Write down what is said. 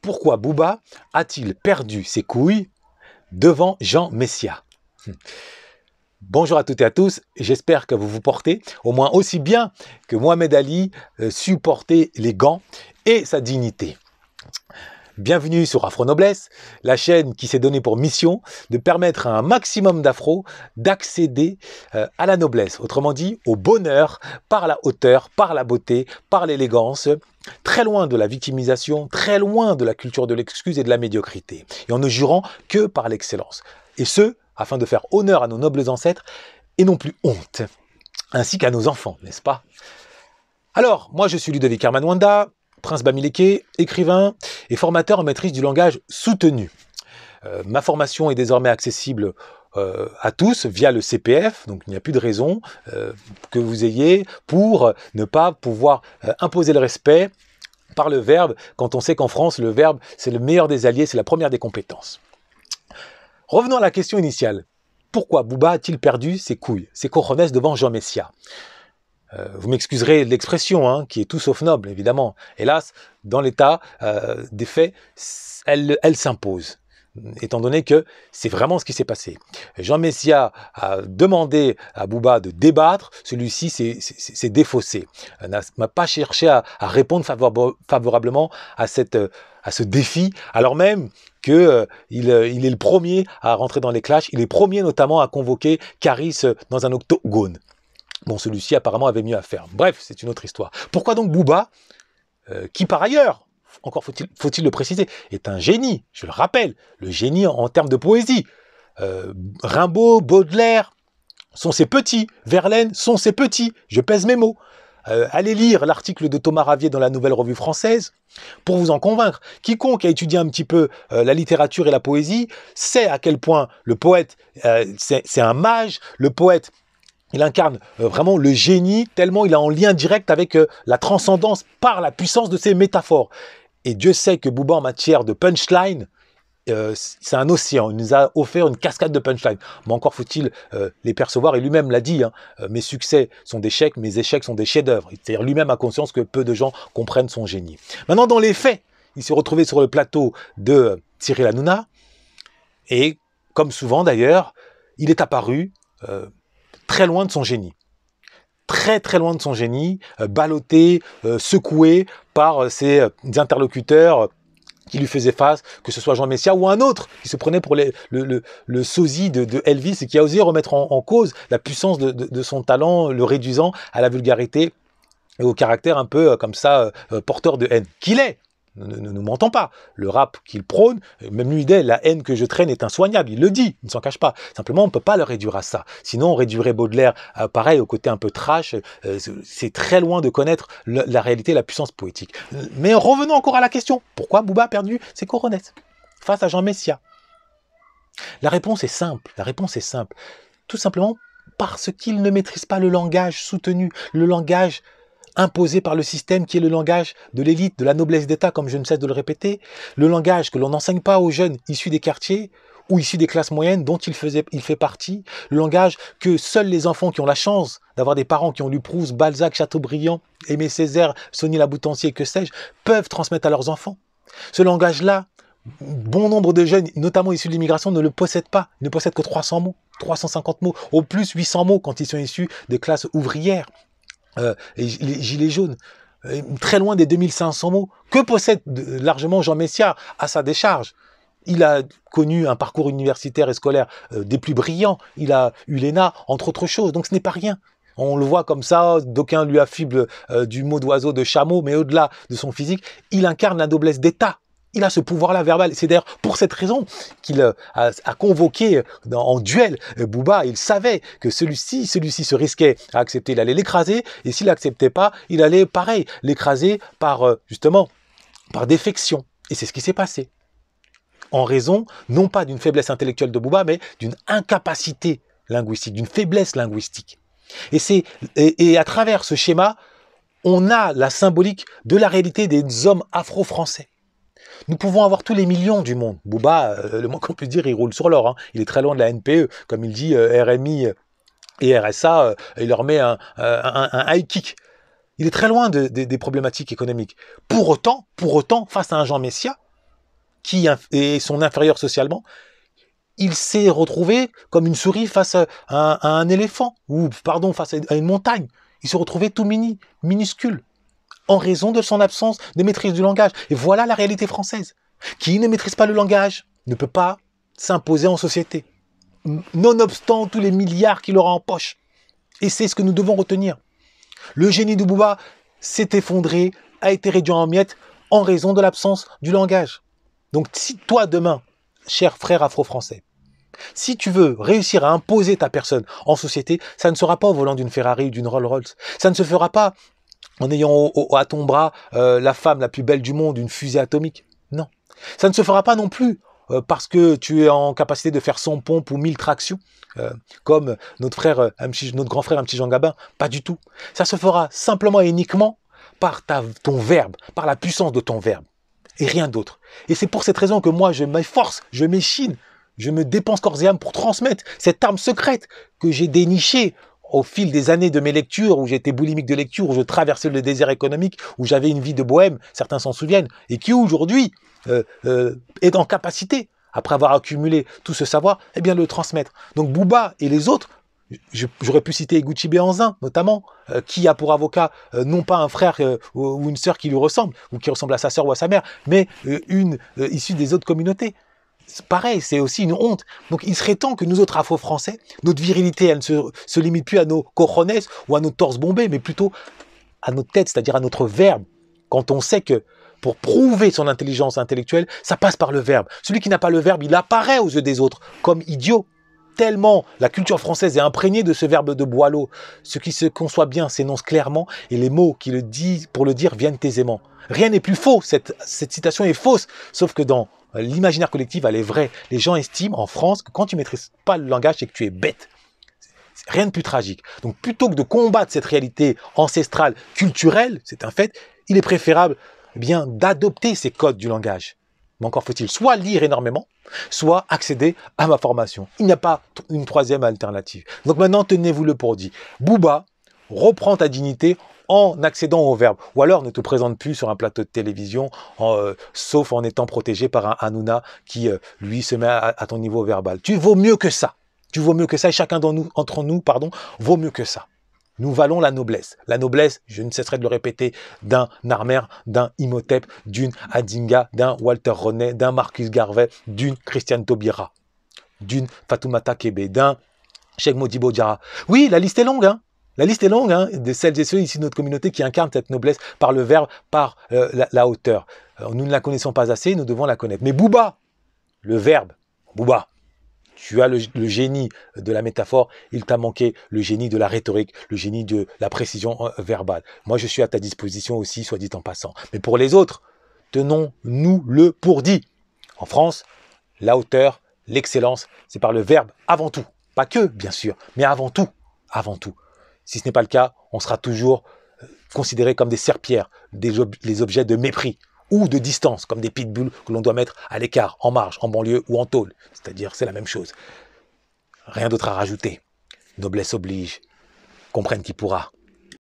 Pourquoi Booba a-t-il perdu ses couilles devant Jean Messia? Bonjour à toutes et à tous, j'espère que vous vous portez au moins aussi bien que Mohamed Ali supportait les gants et sa dignité. Bienvenue sur Afro Noblesse, la chaîne qui s'est donnée pour mission de permettre à un maximum d'afro d'accéder à la noblesse, autrement dit au bonheur par la hauteur, par la beauté, par l'élégance, très loin de la victimisation, très loin de la culture de l'excuse et de la médiocrité, et en ne jurant que par l'excellence. Et ce, afin de faire honneur à nos nobles ancêtres et non plus honte, ainsi qu'à nos enfants, n'est-ce pas? Alors, moi je suis Ludovic Hermanwanda, Prince Bamileke, écrivain et formateur en maîtrise du langage soutenu. Ma formation est désormais accessible à tous via le CPF, donc il n'y a plus de raison que vous ayez pour ne pas pouvoir imposer le respect par le verbe, quand on sait qu'en France, le verbe, c'est le meilleur des alliés, c'est la première des compétences. Revenons à la question initiale. Pourquoi Booba a-t-il perdu ses couilles, ses cojones devant Jean Messia? Vous m'excuserez l'expression, hein, qui est tout sauf noble, évidemment. Hélas, dans l'état des faits, elle s'impose, étant donné que c'est vraiment ce qui s'est passé. Jean Messia a demandé à Booba de débattre, celui-ci s'est défaussé, n'a pas cherché à répondre favorablement à ce défi, alors même qu'il il est le premier à rentrer dans les clashs, il est le premier notamment à convoquer Caris dans un octogone. Bon, celui-ci apparemment avait mieux à faire. Bref, c'est une autre histoire. Pourquoi donc Booba, qui par ailleurs, encore faut-il le préciser, est un génie, je le rappelle, le génie en termes de poésie. Rimbaud, Baudelaire sont ses petits, Verlaine sont ses petits, je pèse mes mots. Allez lire l'article de Thomas Ravier dans la Nouvelle Revue Française pour vous en convaincre. Quiconque a étudié un petit peu la littérature et la poésie sait à quel point le poète, c'est un mage, le poète, il incarne vraiment le génie, tellement il est en lien direct avec la transcendance par la puissance de ses métaphores. Et Dieu sait que Booba, en matière de punchline, c'est un océan. Il nous a offert une cascade de punchline. Mais encore faut-il les percevoir. Et lui-même l'a dit, hein, mes succès sont des chèques, mes échecs sont des chefs-d'œuvre. C'est-à-dire lui-même a conscience que peu de gens comprennent son génie. Maintenant, dans les faits, il s'est retrouvé sur le plateau de Cyril Hanouna. Et comme souvent d'ailleurs, il est apparu très loin de son génie. Très très loin de son génie, ballotté, secoué par ses interlocuteurs qui lui faisaient face, que ce soit Jean Messia ou un autre qui se prenait pour le sosie de Elvis et qui a osé remettre en cause la puissance de son talent, le réduisant à la vulgarité et au caractère un peu comme ça, porteur de haine. Qu'il est! Ne nous mentons pas. Le rap qu'il prône, même lui dit, la haine que je traîne est insoignable. Il le dit, il ne s'en cache pas. Simplement, on ne peut pas le réduire à ça. Sinon, on réduirait Baudelaire, pareil, au côté un peu trash. C'est très loin de connaître la réalité, la puissance poétique. Mais revenons encore à la question. Pourquoi Booba a perdu ses cojones face à Jean Messia? La réponse est simple. La réponse est simple. Tout simplement parce qu'il ne maîtrise pas le langage soutenu, le langage imposé par le système qui est le langage de l'élite, de la noblesse d'État, comme je ne cesse de le répéter, le langage que l'on n'enseigne pas aux jeunes issus des quartiers ou issus des classes moyennes dont il fait partie, le langage que seuls les enfants qui ont la chance d'avoir des parents qui ont lu Proust, Balzac, Chateaubriand, Aimé Césaire, Sonny Laboutancier, que sais-je, peuvent transmettre à leurs enfants. Ce langage-là, bon nombre de jeunes, notamment issus de l'immigration, ne le possèdent pas. Ils ne possèdent que 300 mots, 350 mots, au plus 800 mots quand ils sont issus des classes ouvrières. Les gilets jaunes, très loin des 2500 mots. Que possède largement Jean Messia à sa décharge? Il a connu un parcours universitaire et scolaire des plus brillants. Il a eu l'ENA, entre autres choses. Donc ce n'est pas rien. On le voit comme ça, d'aucuns lui affublent du mot d'oiseau, de chameau, mais au-delà de son physique, il incarne la noblesse d'État. Il a ce pouvoir-là verbal. C'est d'ailleurs pour cette raison qu'il a convoqué en duel Booba. Il savait que celui-ci se risquait à accepter. Il allait l'écraser. Et s'il n'acceptait pas, il allait, pareil, l'écraser justement, par défection. Et c'est ce qui s'est passé. En raison, non pas d'une faiblesse intellectuelle de Booba, mais d'une incapacité linguistique, d'une faiblesse linguistique. Et à travers ce schéma, on a la symbolique de la réalité des hommes afro-français. Nous pouvons avoir tous les millions du monde. Booba, le moins qu'on puisse dire, il roule sur l'or. Hein. Il est très loin de la NPE. Comme il dit, RMI et RSA, il leur met un high kick. Il est très loin des problématiques économiques. Pour autant, face à un Jean Messia, qui est son inférieur socialement, il s'est retrouvé comme une souris face à un éléphant, ou pardon, face à une montagne. Il s'est retrouvé tout minuscule, en raison de son absence de maîtrise du langage. Et voilà la réalité française. Qui ne maîtrise pas le langage ne peut pas s'imposer en société, nonobstant tous les milliards qu'il aura en poche. Et c'est ce que nous devons retenir. Le génie de Booba s'est effondré, a été réduit en miettes en raison de l'absence du langage. Donc si toi demain, cher frère afro-français, si tu veux réussir à imposer ta personne en société, ça ne sera pas au volant d'une Ferrari ou d'une Rolls-Royce. Ça ne se fera pas en ayant à ton bras la femme la plus belle du monde, une fusée atomique. Non. Ça ne se fera pas non plus parce que tu es en capacité de faire 100 pompes ou 1000 tractions, comme notre grand frère M. Jean Gabin. Pas du tout. Ça se fera simplement et uniquement par ton verbe, par la puissance de ton verbe, et rien d'autre. Et c'est pour cette raison que moi, je m'efforce, je m'échine, je me dépense corps et âme pour transmettre cette arme secrète que j'ai dénichée au fil des années de mes lectures, où j'étais boulimique de lecture, où je traversais le désert économique, où j'avais une vie de bohème, certains s'en souviennent, et qui aujourd'hui est en capacité, après avoir accumulé tout ce savoir, eh bien, de le transmettre. Donc Booba et les autres, j'aurais pu citer Gucci Béhanzin, notamment, qui a pour avocat non pas un frère ou une sœur qui lui ressemble, ou qui ressemble à sa sœur ou à sa mère, mais une issue des autres communautés. Pareil, c'est aussi une honte. Donc il serait temps que nous autres Afro-Français, notre virilité, elle ne se limite plus à nos cojones ou à nos torses bombés, mais plutôt à notre tête, c'est-à-dire à notre verbe. Quand on sait que pour prouver son intelligence intellectuelle, ça passe par le verbe. Celui qui n'a pas le verbe, il apparaît aux yeux des autres comme idiot. Tellement la culture française est imprégnée de ce verbe de Boileau. Ce qui se conçoit bien s'énonce clairement et les mots qui le disent pour le dire viennent aisément. Rien n'est plus faux, cette citation est fausse, sauf que dans l'imaginaire collectif, elle est vraie. Les gens estiment en France que quand tu ne maîtrises pas le langage, c'est que tu es bête. Rien de plus tragique. Donc plutôt que de combattre cette réalité ancestrale, culturelle, c'est un fait, il est préférable bien d'adopter ces codes du langage. Mais encore faut-il soit lire énormément, soit accéder à ma formation. Il n'y a pas une troisième alternative. Donc maintenant, tenez-vous-le pour dit. Booba, reprends ta dignité en accédant au verbe. Ou alors ne te présente plus sur un plateau de télévision, sauf en étant protégé par un Hanouna qui, lui, se met à ton niveau verbal. Tu vaux mieux que ça. Tu vaux mieux que ça et chacun d'entre nous, vaut mieux que ça. Nous valons la noblesse. La noblesse, je ne cesserai de le répéter, d'un Narmer, d'un Imhotep, d'une Adinga, d'un Walter René, d'un Marcus Garvey, d'une Christiane Taubira, d'une Fatoumata Kébé, d'un Cheikh Modibo Diarra. Oui, la liste est longue, hein. La liste est longue, hein, de celles et ceux ici de notre communauté qui incarnent cette noblesse par le verbe, par la hauteur. Nous ne la connaissons pas assez, nous devons la connaître. Mais Booba, le verbe, Booba, tu as le génie de la métaphore, il t'a manqué le génie de la rhétorique, le génie de la précision verbale. Moi, je suis à ta disposition aussi, soit dit en passant. Mais pour les autres, tenons-nous le pour dit. En France, la hauteur, l'excellence, c'est par le verbe avant tout. Pas que, bien sûr, mais avant tout. Avant tout. Si ce n'est pas le cas, on sera toujours considérés comme des serpillères, les objets de mépris ou de distance, comme des pitbulls que l'on doit mettre à l'écart, en marge, en banlieue ou en tôle. C'est-à-dire, c'est la même chose. Rien d'autre à rajouter. Noblesse oblige. Comprenne qui pourra.